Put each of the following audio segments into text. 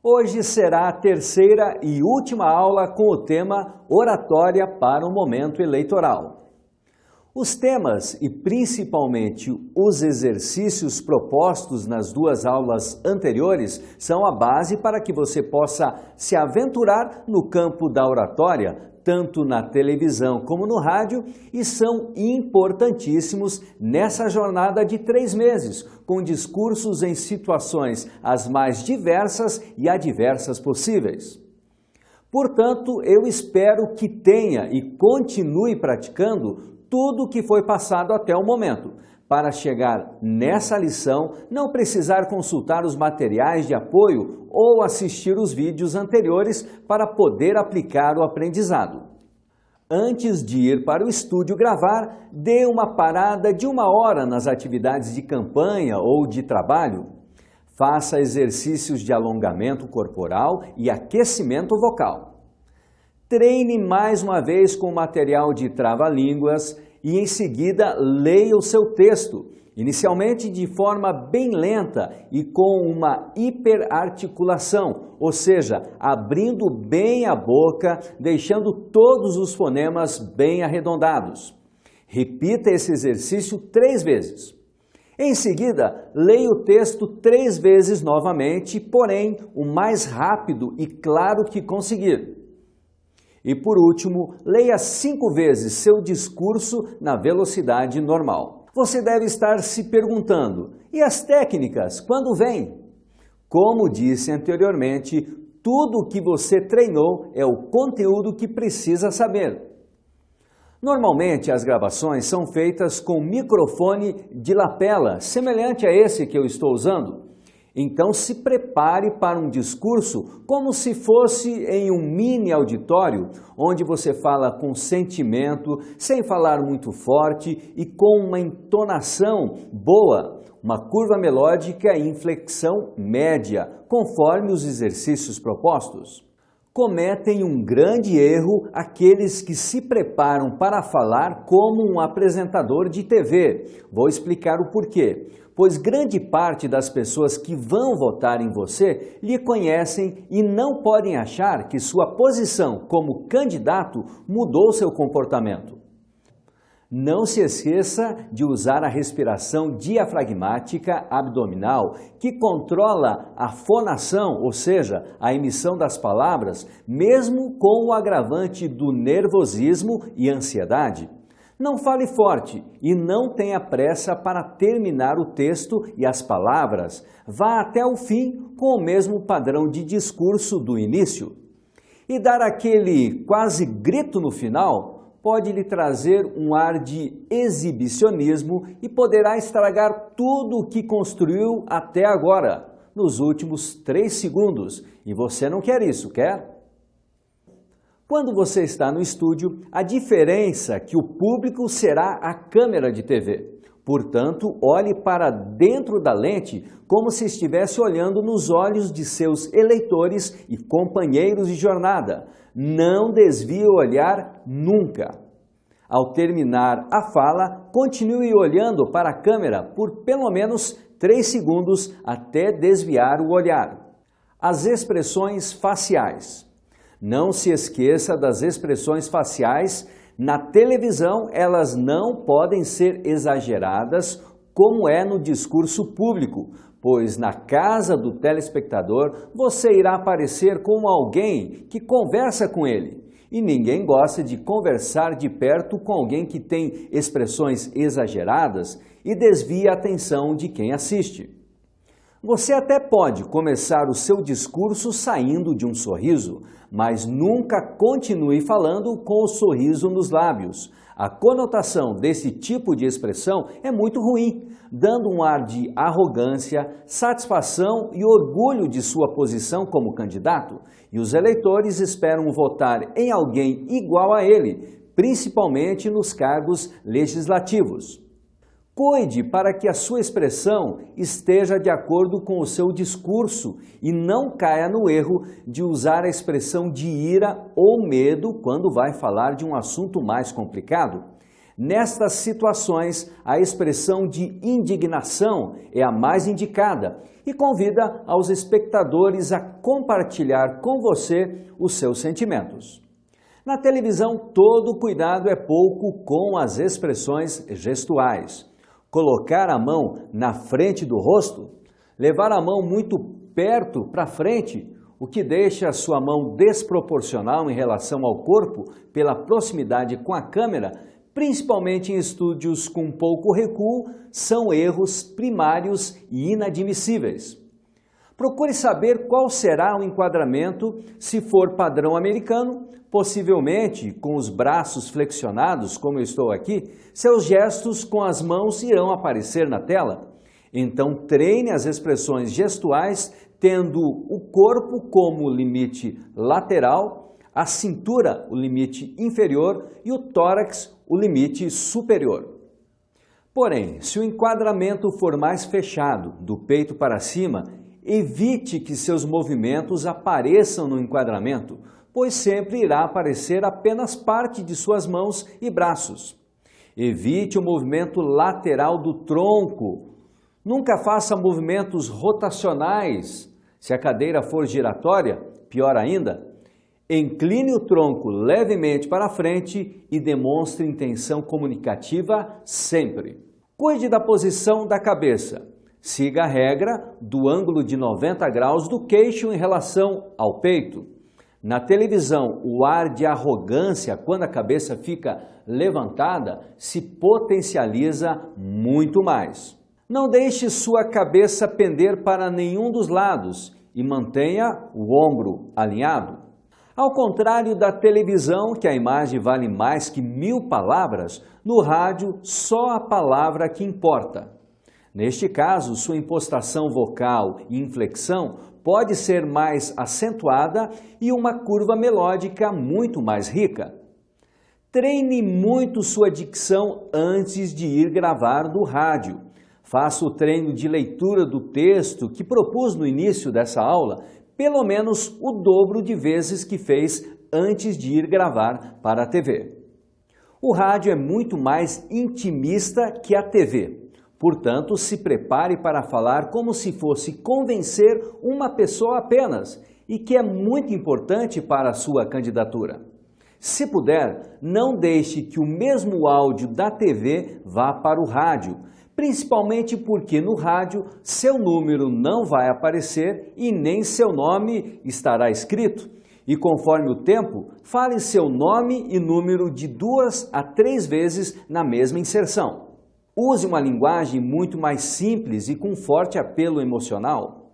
Hoje será a terceira e última aula com o tema Oratória para o Momento Eleitoral. Os temas e principalmente os exercícios propostos nas duas aulas anteriores são a base para que você possa se aventurar no campo da oratória, tanto na televisão como no rádio, e são importantíssimos nessa jornada de 3 meses, com discursos em situações as mais diversas e adversas possíveis. Portanto, eu espero que tenha e continue praticando tudo o que foi passado até o momento, para chegar nessa lição não precisar consultar os materiais de apoio ou assistir os vídeos anteriores para poder aplicar o aprendizado. Antes de ir para o estúdio gravar, dê uma parada de 1 hora nas atividades de campanha ou de trabalho. Faça exercícios de alongamento corporal e aquecimento vocal. Treine mais uma vez com o material de trava-línguas e em seguida leia o seu texto, inicialmente de forma bem lenta e com uma hiperarticulação, ou seja, abrindo bem a boca, deixando todos os fonemas bem arredondados. Repita esse exercício 3 vezes. Em seguida, leia o texto 3 vezes novamente, porém o mais rápido e claro que conseguir. E por último, leia 5 vezes seu discurso na velocidade normal. Você deve estar se perguntando, e as técnicas, quando vêm? Como disse anteriormente, tudo o que você treinou é o conteúdo que precisa saber. Normalmente as gravações são feitas com microfone de lapela, semelhante a esse que eu estou usando. Então se prepare para um discurso como se fosse em um mini auditório, onde você fala com sentimento, sem falar muito forte e com uma entonação boa, uma curva melódica e inflexão média, conforme os exercícios propostos. Cometem um grande erro aqueles que se preparam para falar como um apresentador de TV. Vou explicar o porquê. Pois grande parte das pessoas que vão votar em você lhe conhecem e não podem achar que sua posição como candidato mudou seu comportamento. Não se esqueça de usar a respiração diafragmática abdominal, que controla a fonação, ou seja, a emissão das palavras, mesmo com o agravante do nervosismo e ansiedade. Não fale forte e não tenha pressa para terminar o texto e as palavras. Vá até o fim com o mesmo padrão de discurso do início. E dar aquele quase grito no final pode lhe trazer um ar de exibicionismo e poderá estragar tudo o que construiu até agora, nos últimos 3 segundos. E você não quer isso, quer? Quando você está no estúdio, a diferença é que o público será a câmera de TV. Portanto, olhe para dentro da lente como se estivesse olhando nos olhos de seus eleitores e companheiros de jornada. Não desvie o olhar nunca. Ao terminar a fala, continue olhando para a câmera por pelo menos 3 segundos até desviar o olhar. As expressões faciais. Não se esqueça das expressões faciais. Na televisão, elas não podem ser exageradas como é no discurso público, pois na casa do telespectador você irá aparecer como alguém que conversa com ele. E ninguém gosta de conversar de perto com alguém que tem expressões exageradas e desvia a atenção de quem assiste. Você até pode começar o seu discurso saindo de um sorriso, mas nunca continue falando com o sorriso nos lábios. A conotação desse tipo de expressão é muito ruim, dando um ar de arrogância, satisfação e orgulho de sua posição como candidato. E os eleitores esperam votar em alguém igual a ele, principalmente nos cargos legislativos. Cuide para que a sua expressão esteja de acordo com o seu discurso e não caia no erro de usar a expressão de ira ou medo quando vai falar de um assunto mais complicado. Nestas situações, a expressão de indignação é a mais indicada e convida aos espectadores a compartilhar com você os seus sentimentos. Na televisão, todo cuidado é pouco com as expressões gestuais. Colocar a mão na frente do rosto, levar a mão muito perto para frente, o que deixa a sua mão desproporcional em relação ao corpo pela proximidade com a câmera, principalmente em estúdios com pouco recuo, são erros primários e inadmissíveis. Procure saber qual será o enquadramento se for padrão americano, possivelmente com os braços flexionados, como eu estou aqui, seus gestos com as mãos irão aparecer na tela. Então treine as expressões gestuais tendo o corpo como limite lateral, a cintura o limite inferior e o tórax o limite superior. Porém, se o enquadramento for mais fechado, do peito para cima, evite que seus movimentos apareçam no enquadramento, pois sempre irá aparecer apenas parte de suas mãos e braços. Evite o movimento lateral do tronco. Nunca faça movimentos rotacionais. Se a cadeira for giratória, pior ainda, incline o tronco levemente para frente e demonstre intenção comunicativa sempre. Cuide da posição da cabeça. Siga a regra do ângulo de 90 graus do queixo em relação ao peito. Na televisão, o ar de arrogância, quando a cabeça fica levantada, se potencializa muito mais. Não deixe sua cabeça pender para nenhum dos lados e mantenha o ombro alinhado. Ao contrário da televisão, que a imagem vale mais que 1000 palavras, no rádio só a palavra que importa. Neste caso, sua impostação vocal e inflexão pode ser mais acentuada e uma curva melódica muito mais rica. Treine muito sua dicção antes de ir gravar no rádio. Faça o treino de leitura do texto que propus no início dessa aula, pelo menos o dobro de vezes que fez antes de ir gravar para a TV. O rádio é muito mais intimista que a TV. Portanto, se prepare para falar como se fosse convencer uma pessoa apenas e que é muito importante para a sua candidatura. Se puder, não deixe que o mesmo áudio da TV vá para o rádio, principalmente porque no rádio seu número não vai aparecer e nem seu nome estará escrito. E conforme o tempo, fale seu nome e número de 2 a 3 vezes na mesma inserção. Use uma linguagem muito mais simples e com forte apelo emocional.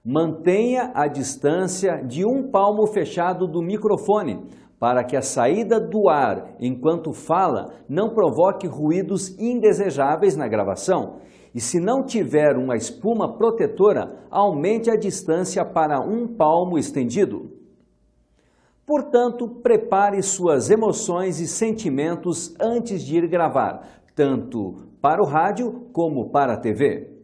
Mantenha a distância de 1 palmo fechado do microfone, para que a saída do ar enquanto fala não provoque ruídos indesejáveis na gravação. E se não tiver uma espuma protetora, aumente a distância para 1 palmo estendido. Portanto, prepare suas emoções e sentimentos antes de ir gravar, tanto para o rádio como para a TV.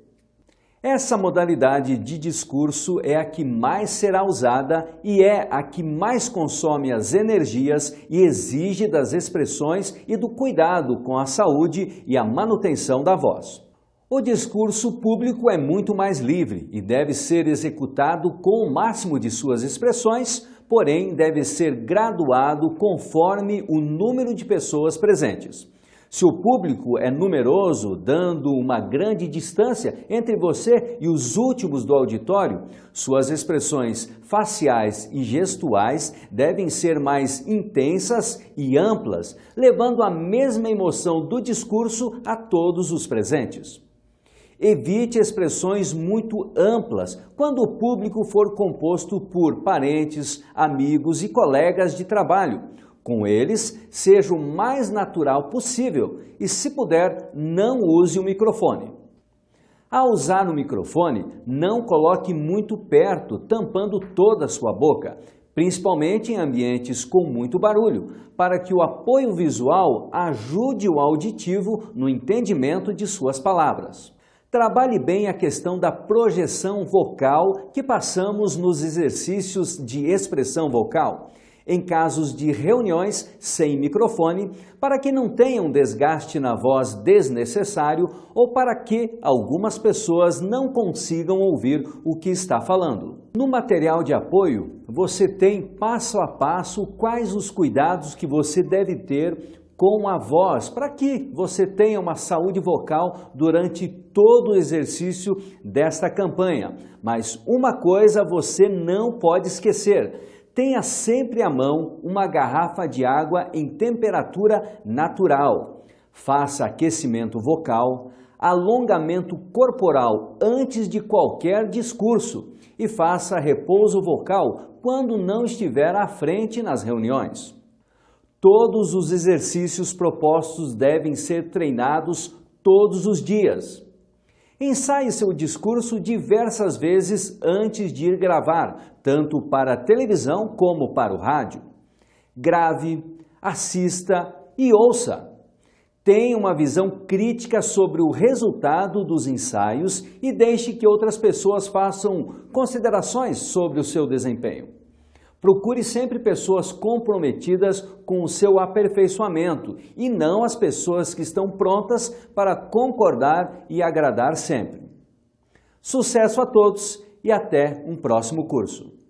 Essa modalidade de discurso é a que mais será usada e é a que mais consome as energias e exige das expressões e do cuidado com a saúde e a manutenção da voz. O discurso público é muito mais livre e deve ser executado com o máximo de suas expressões, porém deve ser graduado conforme o número de pessoas presentes. Se o público é numeroso, dando uma grande distância entre você e os últimos do auditório, suas expressões faciais e gestuais devem ser mais intensas e amplas, levando a mesma emoção do discurso a todos os presentes. Evite expressões muito amplas quando o público for composto por parentes, amigos e colegas de trabalho. Com eles, seja o mais natural possível e, se puder, não use o microfone. Ao usar o microfone, não coloque muito perto, tampando toda a sua boca, principalmente em ambientes com muito barulho, para que o apoio visual ajude o auditivo no entendimento de suas palavras. Trabalhe bem a questão da projeção vocal que passamos nos exercícios de expressão vocal. em casos de reuniões sem microfone, para que não tenha um desgaste na voz desnecessário ou para que algumas pessoas não consigam ouvir o que está falando. No material de apoio, você tem passo a passo quais os cuidados que você deve ter com a voz, para que você tenha uma saúde vocal durante todo o exercício desta campanha. Mas uma coisa você não pode esquecer: tenha sempre à mão uma garrafa de água em temperatura natural. Faça aquecimento vocal, alongamento corporal antes de qualquer discurso e faça repouso vocal quando não estiver à frente nas reuniões. Todos os exercícios propostos devem ser treinados todos os dias. Ensaie seu discurso diversas vezes antes de ir gravar, tanto para a televisão como para o rádio. Grave, assista e ouça. Tenha uma visão crítica sobre o resultado dos ensaios e deixe que outras pessoas façam considerações sobre o seu desempenho. Procure sempre pessoas comprometidas com o seu aperfeiçoamento e não as pessoas que estão prontas para concordar e agradar sempre. Sucesso a todos e até um próximo curso!